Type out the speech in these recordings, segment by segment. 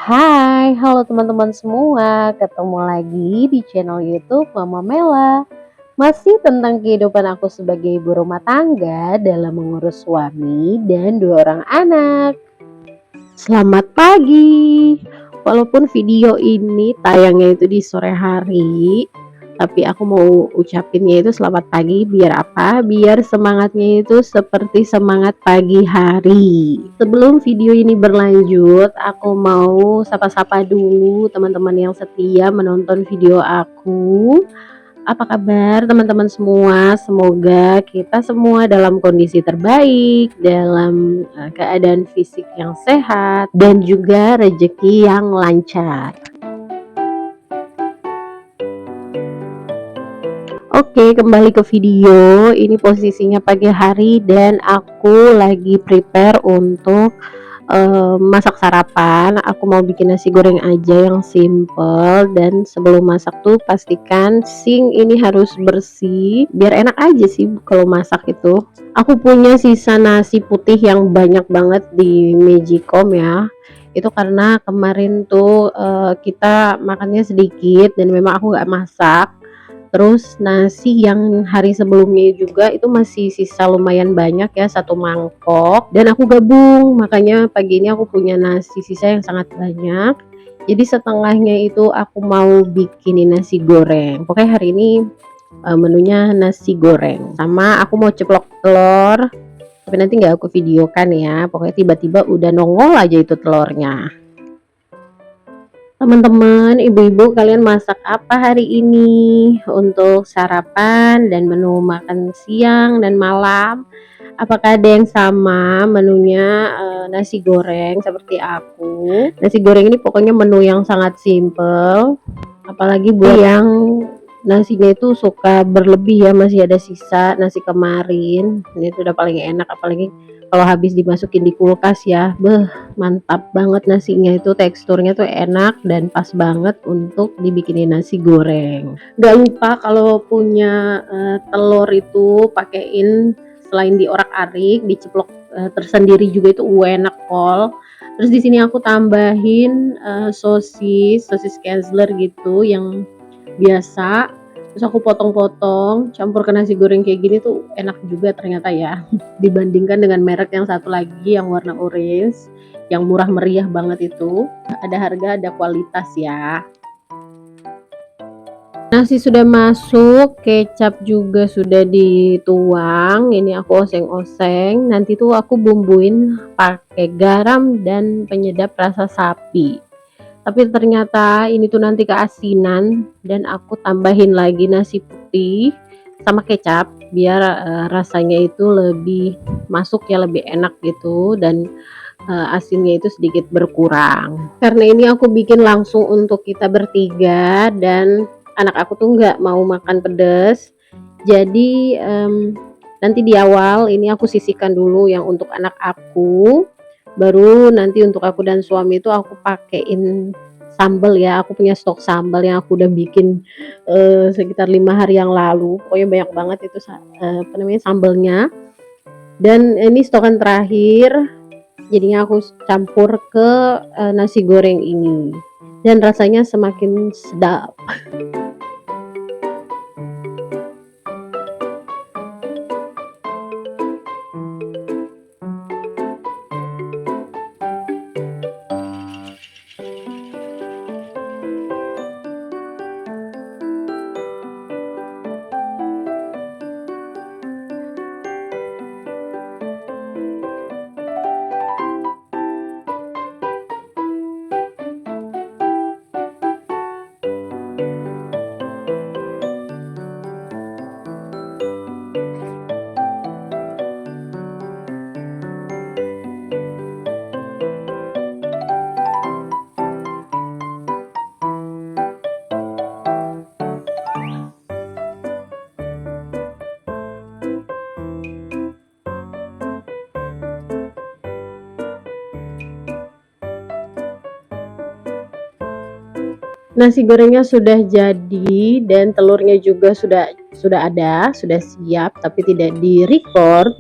Hai, halo teman-teman semua, ketemu lagi di channel YouTube Mama Mela. Masih tentang kehidupan aku sebagai ibu rumah tangga dalam mengurus suami dan 2 orang anak. Selamat pagi. Walaupun video ini tayangnya itu di sore hari, tapi aku mau ucapinnya itu selamat pagi biar apa? Biar semangatnya itu seperti semangat pagi hari. Sebelum video ini berlanjut, aku mau sapa-sapa dulu teman-teman yang setia menonton video aku. Apa kabar teman-teman semua? Semoga kita semua dalam kondisi terbaik, dalam keadaan fisik yang sehat, dan juga rezeki yang lancar. Oke, kembali ke video. Ini posisinya pagi hari dan aku lagi prepare untuk masak sarapan. Aku mau bikin nasi goreng aja yang simple, dan sebelum masak tuh pastikan sink ini harus bersih biar enak aja sih kalau masak itu. Aku punya sisa nasi putih yang banyak banget di Magicom ya. Itu karena kemarin tuh kita makannya sedikit dan memang aku nggak masak. Terus nasi yang hari sebelumnya juga itu masih sisa lumayan banyak ya, 1 mangkok, dan aku gabung, makanya pagi ini aku punya nasi sisa yang sangat banyak. Jadi setengahnya itu aku mau bikinin nasi goreng. Pokoknya hari ini menunya nasi goreng. Sama aku mau ceplok telur, tapi nanti nggak aku videokan ya. Pokoknya tiba-tiba udah nongol aja itu telurnya. Teman-teman, ibu-ibu, kalian masak apa hari ini untuk sarapan dan menu makan siang dan malam? Apakah ada yang sama menunya nasi goreng seperti aku? Nasi goreng ini pokoknya menu yang sangat simple, apalagi buat yang nasinya itu suka berlebih ya, masih ada sisa nasi kemarin. Ini tuh udah paling enak, apalagi kalau habis dimasukin di kulkas ya. Mantap banget nasinya, itu teksturnya tuh enak dan pas banget untuk dibikinin nasi goreng. Gak lupa kalau punya telur itu pakein, selain diorak-arik, diceplok tersendiri juga itu enak kol. Terus di sini aku tambahin sosis Kansler gitu yang biasa. Terus aku potong-potong, campur ke nasi goreng kayak gini tuh enak juga ternyata ya. Dibandingkan dengan merek yang satu lagi yang warna orange, yang murah meriah banget itu. Ada harga, ada kualitas ya. Nasi sudah masuk, kecap juga sudah dituang. Ini aku oseng-oseng. Nanti tuh aku bumbuin pakai garam dan penyedap rasa sapi. Tapi ternyata ini tuh nanti keasinan, dan aku tambahin lagi nasi putih sama kecap biar rasanya itu lebih masuk ya, lebih enak gitu, dan asinnya itu sedikit berkurang. Karena ini aku bikin langsung untuk kita bertiga dan anak aku tuh nggak mau makan pedas. Jadi nanti di awal ini aku sisihkan dulu yang untuk anak aku, baru nanti untuk aku dan suami itu aku pakein sambal ya. Aku punya stok sambal yang aku udah bikin sekitar 5 hari yang lalu. Pokoknya banyak banget itu apa namanya, sambalnya. Dan ini stokan terakhir, jadinya aku campur ke nasi goreng ini, dan rasanya semakin sedap. Nasi gorengnya sudah jadi dan telurnya juga sudah ada, sudah siap tapi tidak di-record.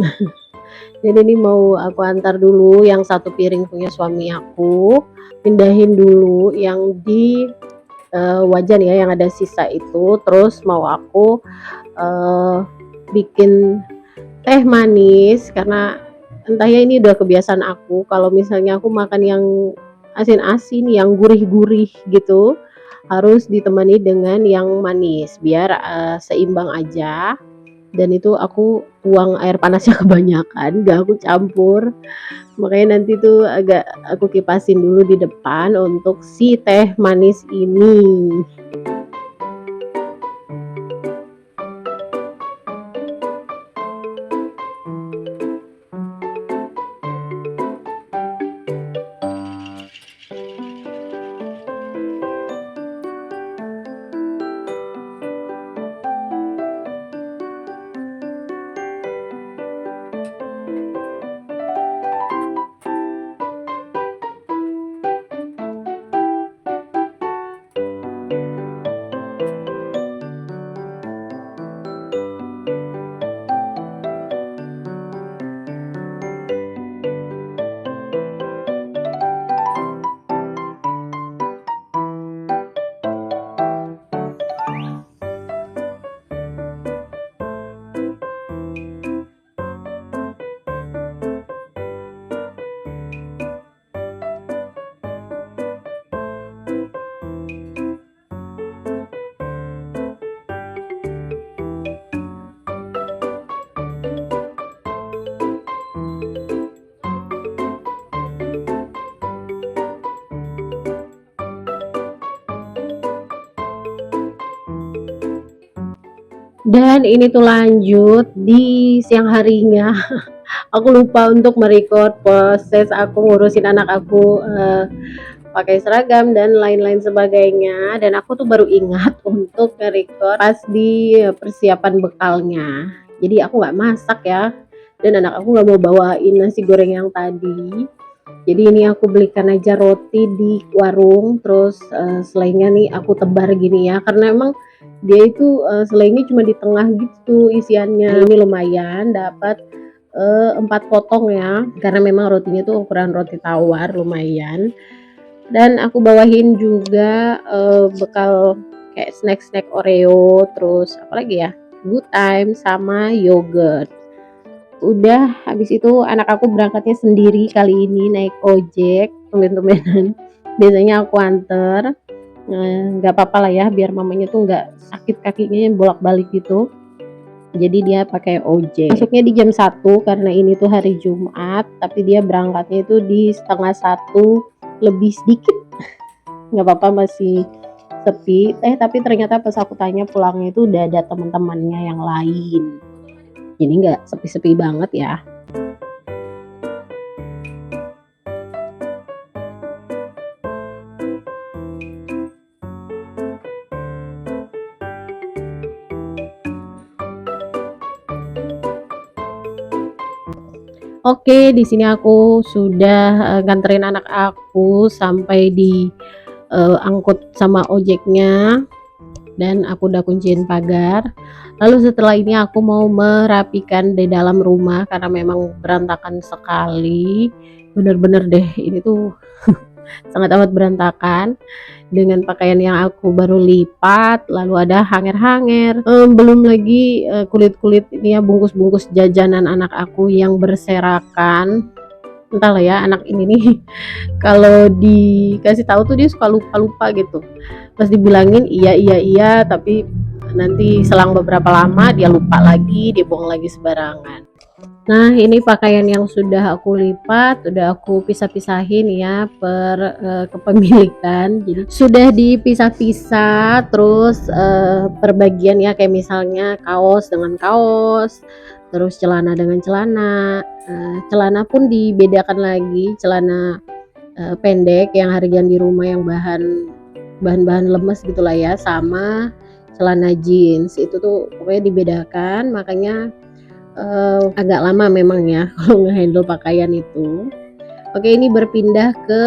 Jadi ini mau aku antar dulu yang satu piring punya suami aku, pindahin dulu yang di wajan ya yang ada sisa itu, terus mau aku bikin teh manis karena entah ya ini udah kebiasaan aku kalau misalnya aku makan yang asin-asin, yang gurih-gurih gitu, harus ditemani dengan yang manis biar seimbang aja. Dan itu aku tuang air panasnya kebanyakan, gak aku campur. Makanya nanti tuh agak aku kipasin dulu di depan untuk si teh manis ini. Dan ini tuh lanjut di siang harinya. Aku lupa untuk merecord proses aku ngurusin anak aku pakai seragam dan lain-lain sebagainya, dan aku tuh baru ingat untuk nge-record pas di persiapan bekalnya. Jadi aku nggak masak ya, dan anak aku nggak mau bawain nasi goreng yang tadi. Jadi ini aku belikan aja roti di warung, terus selainya nih aku tebar gini ya, karena emang dia itu selainya cuma di tengah gitu isiannya. Ini lumayan dapat 4 potong ya, karena memang rotinya tuh ukuran roti tawar lumayan. Dan aku bawahin juga bekal kayak snack-snack Oreo, terus apalagi ya, Good Time sama yogurt. Udah habis itu anak aku berangkatnya sendiri kali ini naik ojek, tumben-tumbenan. Biasanya aku anter, nggak apa-apa lah ya biar mamanya tuh nggak sakit kakinya yang bolak-balik gitu. Jadi dia pakai ojek. Masuknya di jam 1 karena ini tuh hari Jumat, tapi dia berangkatnya itu di setengah 1 lebih sedikit. Nggak apa-apa masih sepi. Tapi ternyata pas aku tanya pulangnya itu udah ada teman-temannya yang lain. Jadi nggak sepi-sepi banget ya. Oke, di sini aku sudah nganterin anak aku sampai di angkut sama ojeknya, dan aku udah kunciin pagar. Lalu setelah ini aku mau merapikan di dalam rumah karena memang berantakan sekali. Bener-bener deh, ini tuh sangat amat berantakan dengan pakaian yang aku baru lipat, lalu ada hanger-hanger, belum lagi kulit-kulit ini ya, bungkus-bungkus jajanan anak aku yang berserakan. Entahlah ya anak ini nih kalau dikasih tahu tuh dia suka lupa-lupa gitu. Pas dibilangin iya iya iya, tapi nanti selang beberapa lama dia lupa lagi, dia buang lagi sembarangan. Nah, ini pakaian yang sudah aku lipat, udah aku pisah-pisahin ya per kepemilikan. Jadi sudah dipisah-pisah, terus per bagian ya, kayak misalnya kaos dengan kaos, terus celana dengan celana. Celana pun dibedakan lagi, celana pendek yang harian di rumah yang bahan-bahan lemes gitulah ya, sama celana jeans. Itu tuh pokoknya dibedakan, makanya agak lama memang ya kalau ngehandle pakaian itu. Oke, ini berpindah ke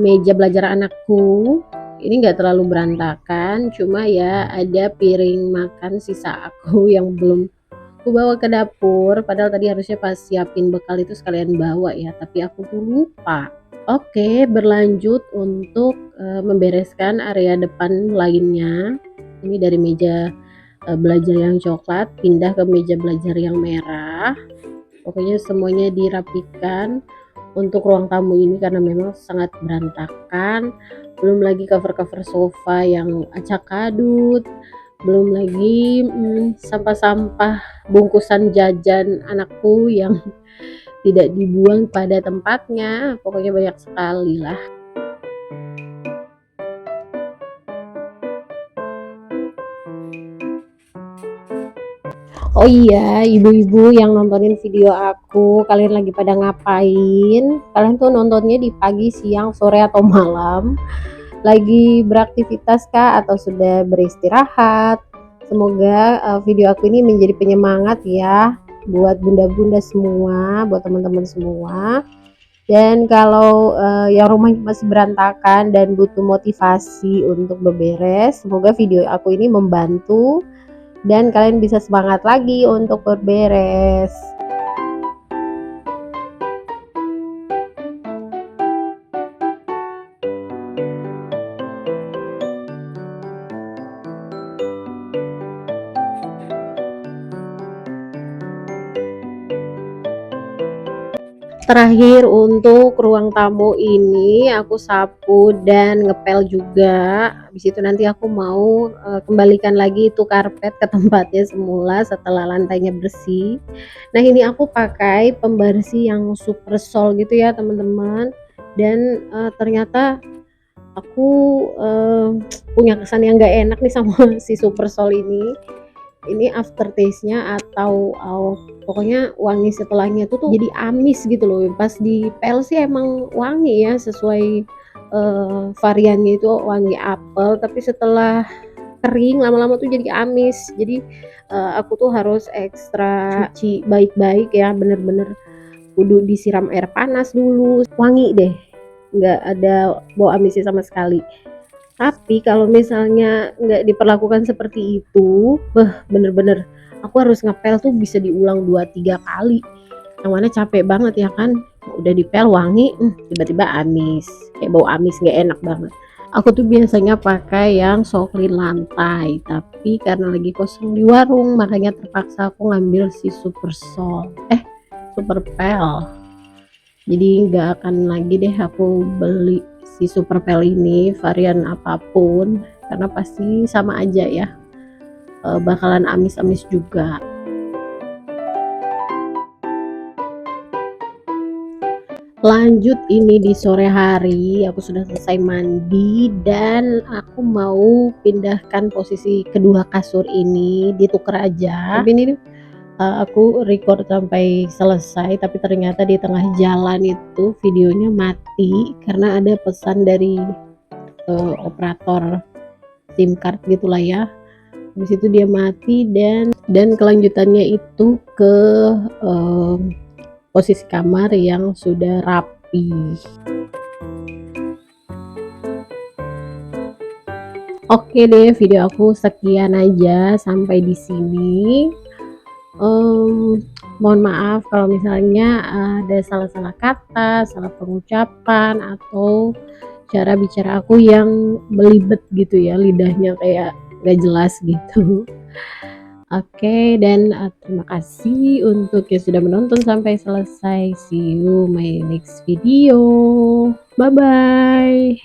meja belajar anakku. Ini nggak terlalu berantakan, cuma ya ada piring makan sisa aku yang belum aku bawa ke dapur. Padahal tadi harusnya pas siapin bekal itu sekalian bawa ya, tapi aku tuh lupa. Oke, berlanjut untuk membereskan area depan lainnya. Ini dari meja belajar yang coklat pindah ke meja belajar yang merah. Pokoknya semuanya dirapikan untuk ruang tamu ini karena memang sangat berantakan. Belum lagi cover-cover sofa yang acak adut, belum lagi sampah-sampah bungkusan jajan anakku yang tidak dibuang pada tempatnya. Pokoknya banyak sekali lah. Oh iya, ibu-ibu yang nontonin video aku, kalian lagi pada ngapain? Kalian tuh nontonnya di pagi, siang, sore, atau malam? Lagi beraktivitas kah atau sudah beristirahat? Semoga video aku ini menjadi penyemangat ya buat bunda-bunda semua, buat teman-teman semua. Dan kalau yang rumahnya masih berantakan dan butuh motivasi untuk beberes, semoga video aku ini membantu dan kalian bisa semangat lagi untuk berberes. Terakhir untuk ruang tamu ini aku sapu dan ngepel juga. Habis itu nanti aku mau kembalikan lagi itu karpet ke tempatnya semula setelah lantainya bersih. Nah, ini aku pakai pembersih yang super sol gitu ya, teman-teman. Dan ternyata aku punya kesan yang gak enak nih sama si super sol ini. Ini aftertaste-nya atau pokoknya wangi setelahnya itu tuh jadi amis gitu loh. Pas dipel sih emang wangi ya, sesuai variannya itu wangi apel, tapi setelah kering lama-lama tuh jadi amis. Jadi aku tuh harus ekstra cuci baik-baik ya, bener-bener kudu disiram air panas dulu. Wangi deh, nggak ada bau amisnya sama sekali. Tapi kalau misalnya nggak diperlakukan seperti itu, bener-bener aku harus ngepel tuh bisa diulang 2-3 kali. Yang mana capek banget ya kan, udah dipel wangi, tiba-tiba amis, kayak bau amis nggak enak banget. Aku tuh biasanya pakai yang soklin lantai, tapi karena lagi kosong di warung, makanya terpaksa aku ngambil si super sol, super pel. Jadi nggak akan lagi deh aku beli si super pel ini varian apapun karena pasti sama aja ya, bakalan amis-amis juga. Lanjut ini di sore hari aku sudah selesai mandi dan aku mau pindahkan posisi kedua kasur ini, ditukar aja. Tapi ini aku record sampai selesai, tapi ternyata di tengah jalan itu videonya mati karena ada pesan dari operator SIM card gitulah ya. Habis itu dia mati dan kelanjutannya itu ke posisi kamar yang sudah rapi. Oke deh, video aku sekian aja sampai di sini. Mohon maaf kalau misalnya ada salah-salah kata, salah pengucapan, atau cara bicara aku yang belibet gitu ya, lidahnya kayak gak jelas gitu. Oke, dan terima kasih untuk yang sudah menonton sampai selesai. See you my next video. Bye bye.